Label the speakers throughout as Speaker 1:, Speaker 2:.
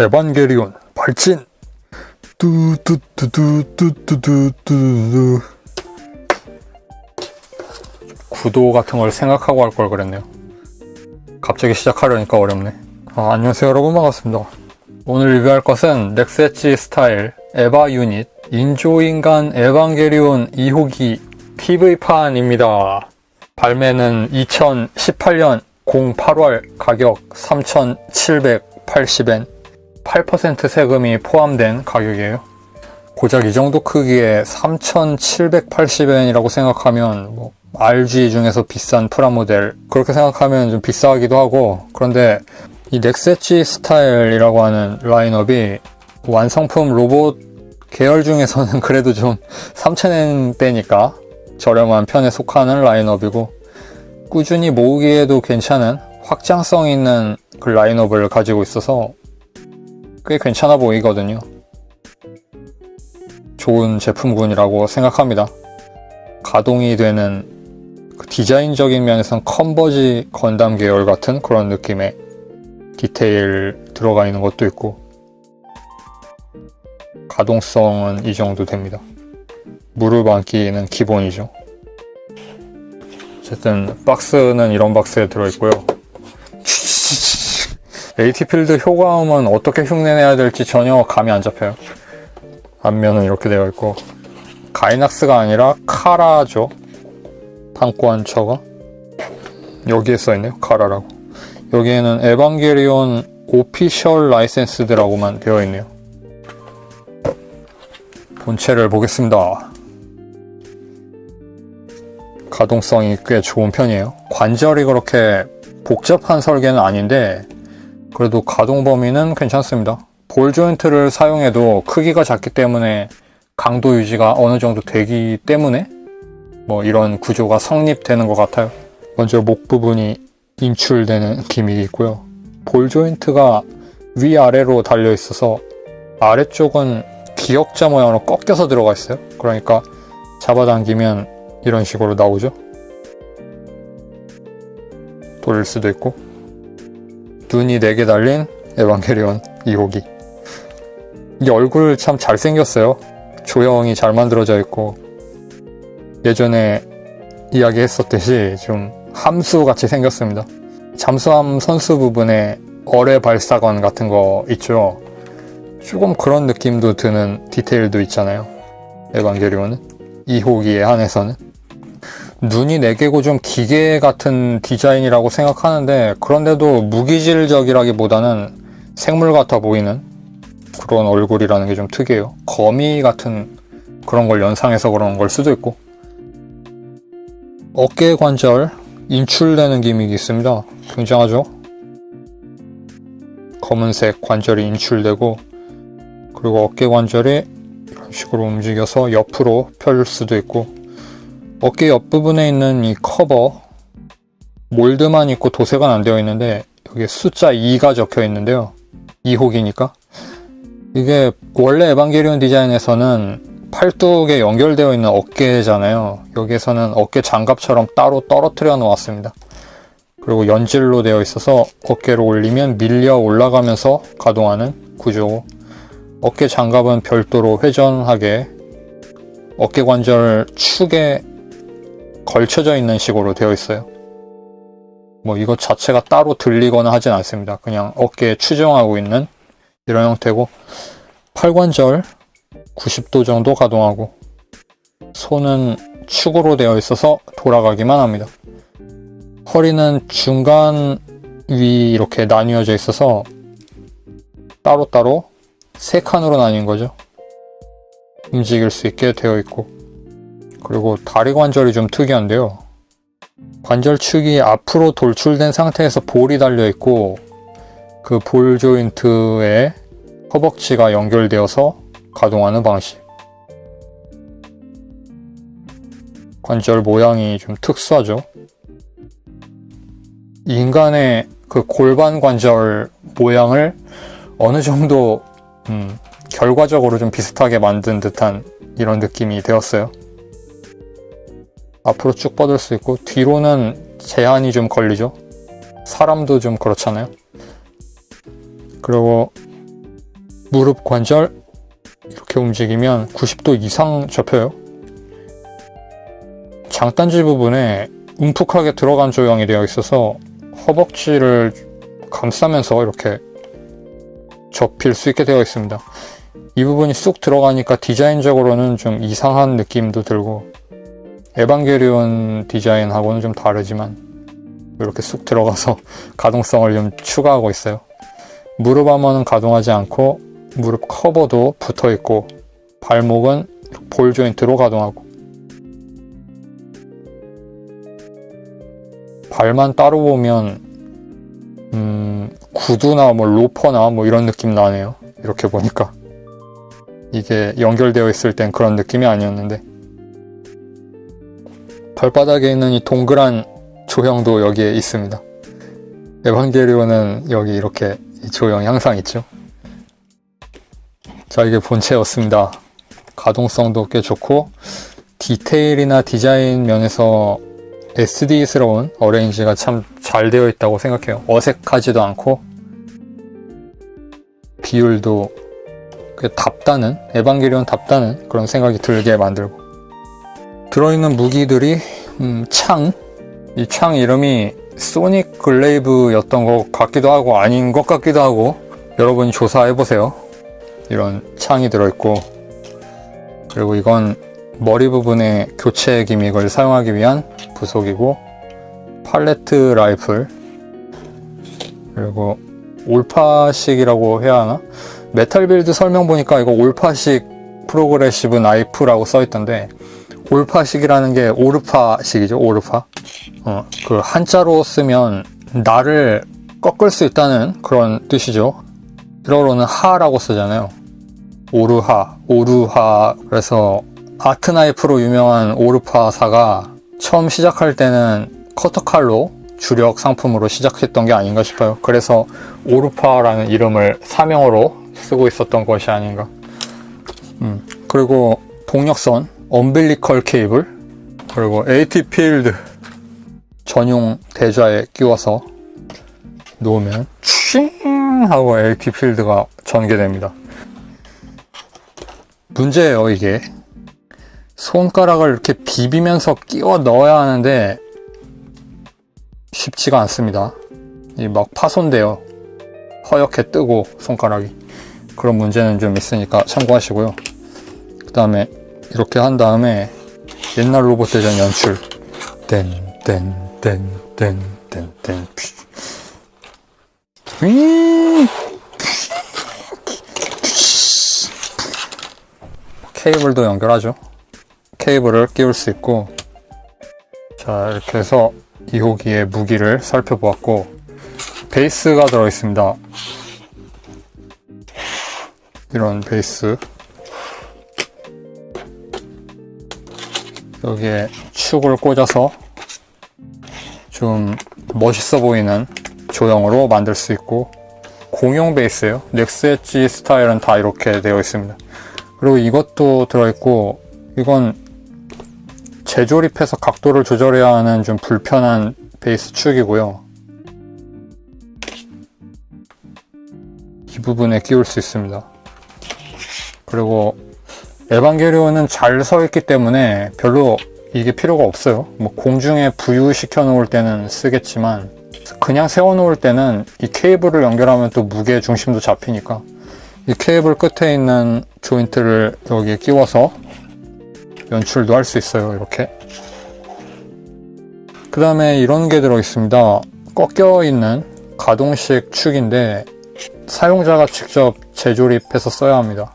Speaker 1: 에반게리온 발진. 뚜뚜뚜뚜뚜뚜뚜뚜. 구도 같은 걸 생각하고 할 걸 그랬네요. 갑자기 시작하려니까 어렵네. 안녕하세요 여러분, 반갑습니다. 오늘 리뷰할 것은 넥스 엣지 스타일 에바 유닛 인조인간 에반게리온 2호기 PV판입니다. 발매는 2018년 08월, 가격 3,780엔, 8% 세금이 포함된 가격이에요. 고작 이 정도 크기에 3,780엔이라고 생각하면 뭐 RG 중에서 비싼 프라모델, 그렇게 생각하면 좀 비싸기도 하고, 그런데 이 넥스 엣지 스타일이라고 하는 라인업이 완성품 로봇 계열 중에서는 그래도 좀 3,000엔대니까 저렴한 편에 속하는 라인업이고, 꾸준히 모으기에도 괜찮은 확장성 있는 그 라인업을 가지고 있어서 꽤 괜찮아 보이거든요. 좋은 제품군이라고 생각합니다. 가동이 되는 그 디자인적인 면에선 컨버지 건담 계열 같은 그런 느낌의 디테일 들어가 있는 것도 있고, 가동성은 이 정도 됩니다. 무릎 안기는 기본이죠. 어쨌든 박스는 이런 박스에 들어있고요. AT필드 효과음은 어떻게 흉내내야 될지 전혀 감이 안 잡혀요. 앞면은 이렇게 되어 있고, 가이낙스가 아니라 카라죠. 판권처가 여기에 써있네요. 카라라고. 여기에는 에반게리온 오피셜 라이센스드라고만 되어 있네요. 본체를 보겠습니다. 가동성이 꽤 좋은 편이에요. 관절이 그렇게 복잡한 설계는 아닌데 그래도 가동 범위는 괜찮습니다. 볼 조인트를 사용해도 크기가 작기 때문에 강도 유지가 어느 정도 되기 때문에 뭐 이런 구조가 성립되는 것 같아요. 먼저 목 부분이 인출되는 기믹이 있고요. 볼 조인트가 위아래로 달려 있어서 아래쪽은 기역자 모양으로 꺾여서 들어가 있어요. 그러니까 잡아당기면 이런 식으로 나오죠. 돌릴 수도 있고. 눈이 4개 달린 에반게리온 2호기. 이 얼굴 참 잘생겼어요. 조형이 잘 만들어져 있고, 예전에 이야기했었듯이 좀 함수같이 생겼습니다. 잠수함 선수 부분에 어뢰 발사관 같은 거 있죠. 조금 그런 느낌도 드는 디테일도 있잖아요. 에반게리온은 2호기에 한해서는. 눈이 4개고 좀 기계 같은 디자인이라고 생각하는데, 그런데도 무기질적이라기보다는 생물 같아 보이는 그런 얼굴이라는 게 좀 특이해요. 거미 같은 그런 걸 연상해서 그런 걸 수도 있고. 어깨 관절 인출되는 기믹이 있습니다. 굉장하죠? 검은색 관절이 인출되고, 그리고 어깨 관절이 이런 식으로 움직여서 옆으로 펼 수도 있고, 어깨 옆부분에 있는 이 커버 몰드만 있고 도색은 안 되어 있는데 여기에 숫자 2가 적혀 있는데요. 2호기니까 이게 원래 에반게리온 디자인에서는 팔뚝에 연결되어 있는 어깨잖아요. 여기에서는 어깨 장갑처럼 따로 떨어뜨려 놓았습니다. 그리고 연질로 되어 있어서 어깨를 올리면 밀려 올라가면서 가동하는 구조고, 어깨 장갑은 별도로 회전하게 어깨 관절 축에 걸쳐져 있는 식으로 되어 있어요. 뭐 이것 자체가 따로 들리거나 하진 않습니다. 그냥 어깨에 추정하고 있는 이런 형태고, 팔관절 90도 정도 가동하고, 손은 축으로 되어 있어서 돌아가기만 합니다. 허리는 중간 위 이렇게 나뉘어져 있어서 따로따로 3칸으로 나뉜 거죠. 움직일 수 있게 되어 있고, 그리고 다리 관절이 좀 특이한데요. 관절축이 앞으로 돌출된 상태에서 볼이 달려 있고, 그 볼 조인트에 허벅지가 연결되어서 가동하는 방식. 관절 모양이 좀 특수하죠. 인간의 그 골반 관절 모양을 어느 정도 결과적으로 좀 비슷하게 만든 듯한 이런 느낌이 되었어요. 앞으로 쭉 뻗을 수 있고, 뒤로는 제한이 좀 걸리죠. 사람도 좀 그렇잖아요. 그리고 무릎 관절 이렇게 움직이면 90도 이상 접혀요. 장단지 부분에 움푹하게 들어간 조형이 되어 있어서 허벅지를 감싸면서 이렇게 접힐 수 있게 되어 있습니다. 이 부분이 쑥 들어가니까 디자인적으로는 좀 이상한 느낌도 들고, 에반게리온 디자인하고는 좀 다르지만 이렇게 쑥 들어가서 가동성을 좀 추가하고 있어요. 무릎 아머는 가동하지 않고 무릎 커버도 붙어 있고, 발목은 볼 조인트로 가동하고, 발만 따로 보면 구두나 뭐 로퍼나 뭐 이런 느낌 나네요. 이렇게 보니까 이게 연결되어 있을 땐 그런 느낌이 아니었는데, 발바닥에 있는 이 동그란 조형도 여기에 있습니다. 에반게리온은 여기 이렇게 조형이 항상 있죠. 자, 이게 본체였습니다. 가동성도 꽤 좋고, 디테일이나 디자인 면에서 SD스러운 어레인지가 참 잘 되어 있다고 생각해요. 어색하지도 않고, 비율도 답다는, 에반게리온 답다는 그런 생각이 들게 만들고, 들어있는 무기들이 이 창 이름이 소닉 글레이브였던 것 같기도 하고 아닌 것 같기도 하고, 여러분이 조사해보세요. 이런 창이 들어있고, 그리고 이건 머리 부분에 교체 기믹을 사용하기 위한 부속이고, 팔레트 라이플, 그리고 올파식이라고 해야 하나? 메탈 빌드 설명 보니까 이거 올파식 프로그레시브 나이프라고 써있던데, 올파식이라는 게 오르파식이죠. 오르파. 그 한자로 쓰면 나를 꺾을 수 있다는 그런 뜻이죠. 일어로는 하라고 쓰잖아요. 오르하, 오르하. 그래서 아트 나이프로 유명한 오르파사가 처음 시작할 때는 커터칼로 주력 상품으로 시작했던 게 아닌가 싶어요. 그래서 오르파라는 이름을 사명으로 쓰고 있었던 것이 아닌가. 그리고 동력선, 엄빌리컬 케이블, 그리고 AT 필드 전용 대자에 끼워서 놓으면 칭 하고 AT 필드가 전개됩니다. 문제예요, 이게. 손가락을 이렇게 비비면서 끼워 넣어야 하는데 쉽지가 않습니다. 이 막 파손돼요. 허옇게 뜨고 손가락이. 그런 문제는 좀 있으니까 참고하시고요. 그 다음에 이렇게 한 다음에 옛날 로봇 대전 연출. 땡땡땡땡땡땡. 케이블도 연결하죠. 케이블을 끼울 수 있고. 자, 이렇게 해서 2호기의 무기를 살펴보았고, 베이스가 들어있습니다. 이런 베이스. 여기에 축을 꽂아서 좀 멋있어 보이는 조형으로 만들 수 있고, 공용 베이스예요. 넥스 엣지 스타일은 다 이렇게 되어 있습니다. 그리고 이것도 들어있고, 이건 재조립해서 각도를 조절해야 하는 좀 불편한 베이스 축이고요. 이 부분에 끼울 수 있습니다. 그리고 에반게리온은 잘 서 있기 때문에 별로 이게 필요가 없어요. 뭐 공중에 부유시켜 놓을 때는 쓰겠지만, 그냥 세워 놓을 때는 이 케이블을 연결하면 또 무게 중심도 잡히니까 이 케이블 끝에 있는 조인트를 여기에 끼워서 연출도 할 수 있어요. 이렇게. 그 다음에 이런 게 들어있습니다. 꺾여 있는 가동식 축인데 사용자가 직접 재조립해서 써야 합니다.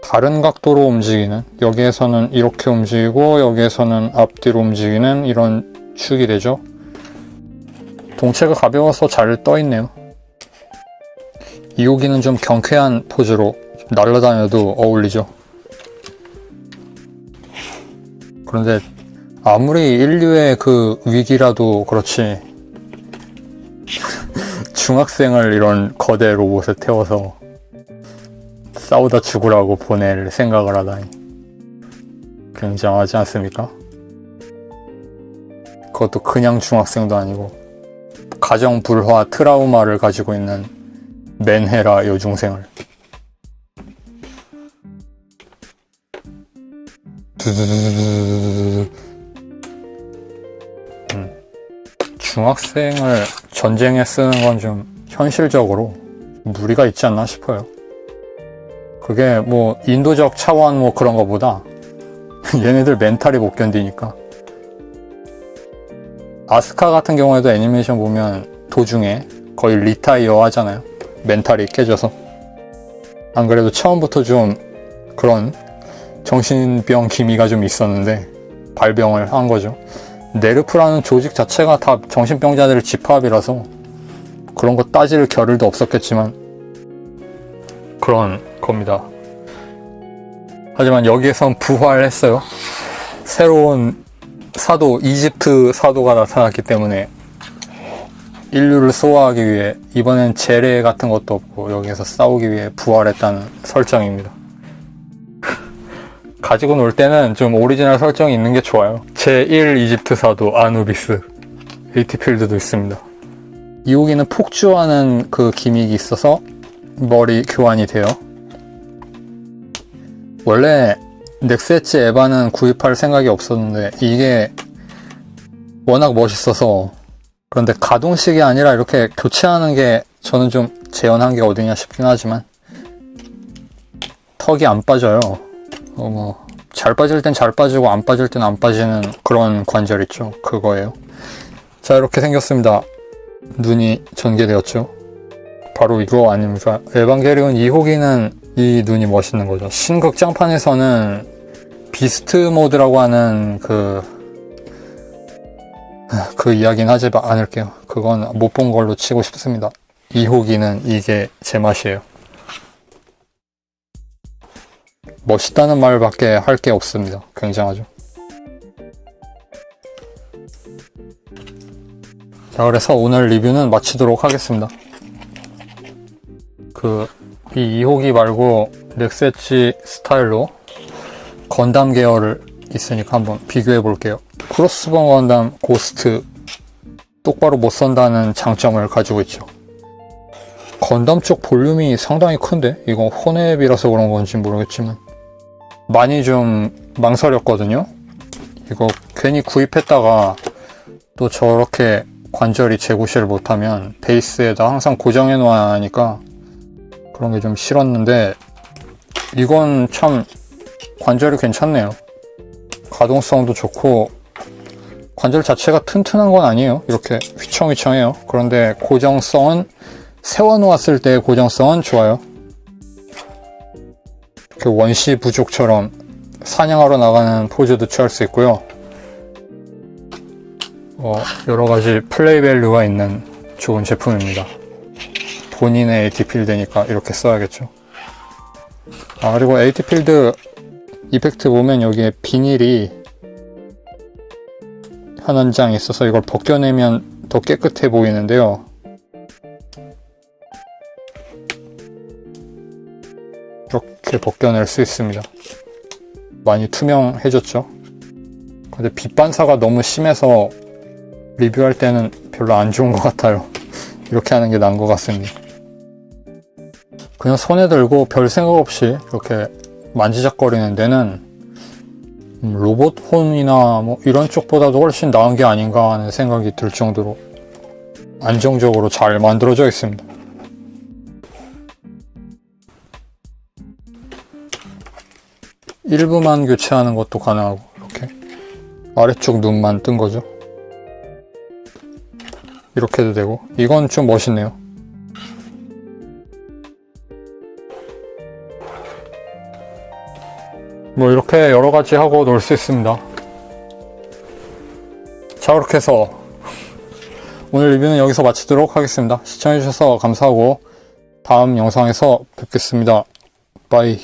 Speaker 1: 다른 각도로 움직이는, 여기에서는 이렇게 움직이고 여기에서는 앞뒤로 움직이는 이런 축이 되죠. 동체가 가벼워서 잘 떠있네요. 2호기는 좀 경쾌한 포즈로 날아다녀도 어울리죠. 그런데 아무리 인류의 그 위기라도 그렇지 중학생을 이런 거대 로봇에 태워서 싸우다 죽으라고 보낼 생각을 하다니 굉장하지 않습니까? 그것도 그냥 중학생도 아니고 가정 불화 트라우마를 가지고 있는 맨헤라 여중생을. 두두두두두두두두. 중학생을 전쟁에 쓰는 건 좀 현실적으로 무리가 있지 않나 싶어요. 그게 뭐 인도적 차원 뭐 그런 거보다 얘네들 멘탈이 못 견디니까. 아스카 같은 경우에도 애니메이션 보면 도중에 거의 리타이어 하잖아요. 멘탈이 깨져서. 안 그래도 처음부터 좀 그런 정신병 기미가 좀 있었는데 발병을 한 거죠. 네르프라는 조직 자체가 다 정신병자들의 집합이라서 그런 거 따질 겨를도 없었겠지만 그런 겁니다. 하지만 여기에선 부활했어요. 새로운 사도, 이집트 사도가 나타났기 때문에 인류를 소화하기 위해 이번엔 재래 같은 것도 없고 여기에서 싸우기 위해 부활했다는 설정입니다. 가지고 놀 때는 좀 오리지널 설정이 있는 게 좋아요. 제1 이집트 사도 아누비스, 에이티필드도 있습니다. 이호기는 폭주하는 그 기믹이 있어서 머리 교환이 돼요. 원래 넥스 엣지 에바는 구입할 생각이 없었는데 이게 워낙 멋있어서. 그런데 가동식이 아니라 이렇게 교체하는 게 저는 좀 재현한 게 어디냐 싶긴 하지만 턱이 안 빠져요. 뭐 잘 빠질 땐 잘 빠지고 안 빠질 땐 안 빠지는 그런 관절 있죠. 그거예요. 자, 이렇게 생겼습니다. 눈이 전개되었죠. 바로 이거 아닙니까? 에반게리온 2호기는 이 눈이 멋있는 거죠. 신극장판에서는 비스트 모드라고 하는 그 이야기는 하지 않을게요. 그건 못 본 걸로 치고 싶습니다. 2호기는 이게 제 맛이에요. 멋있다는 말밖에 할 게 없습니다. 굉장하죠. 자, 그래서 오늘 리뷰는 마치도록 하겠습니다. 이 2호기 말고 넥스 엣지 스타일로 건담 계열을 있으니까 한번 비교해 볼게요. 크로스본 건담 고스트 똑바로 못 선다는 장점을 가지고 있죠. 건담 쪽 볼륨이 상당히 큰데 이거 혼앱이라서 그런 건지 모르겠지만 많이 좀 망설였거든요. 이거 괜히 구입했다가 또 저렇게 관절이 재구시를 못하면 베이스에다 항상 고정해 놔야 하니까 그런 게 좀 싫었는데 이건 참 관절이 괜찮네요. 가동성도 좋고 관절 자체가 튼튼한 건 아니에요. 이렇게 휘청휘청해요. 그런데 고정성은 세워놓았을 때의 고정성은 좋아요. 이렇게 원시 부족처럼 사냥하러 나가는 포즈도 취할 수 있고요. 여러가지 플레이 밸류가 있는 좋은 제품입니다. 본인의 AT필드니까 이렇게 써야겠죠. 그리고 AT필드 이펙트 보면 여기에 비닐이 한 장 있어서 이걸 벗겨내면 더 깨끗해 보이는데요. 이렇게 벗겨낼 수 있습니다. 많이 투명해졌죠. 근데 빛 반사가 너무 심해서 리뷰할 때는 별로 안 좋은 것 같아요. 이렇게 하는 게 나은 것 같습니다. 그냥 손에 들고 별 생각 없이 이렇게 만지작거리는 데는 로봇 홈이나 뭐 이런 쪽보다도 훨씬 나은 게 아닌가 하는 생각이 들 정도로 안정적으로 잘 만들어져 있습니다. 일부만 교체하는 것도 가능하고 이렇게 아래쪽 눈만 뜬 거죠. 이렇게 해도 되고 이건 좀 멋있네요. 뭐 이렇게 여러가지 하고 놀 수 있습니다. 자, 그렇게 해서 오늘 리뷰는 여기서 마치도록 하겠습니다. 시청해주셔서 감사하고 다음 영상에서 뵙겠습니다. 바이.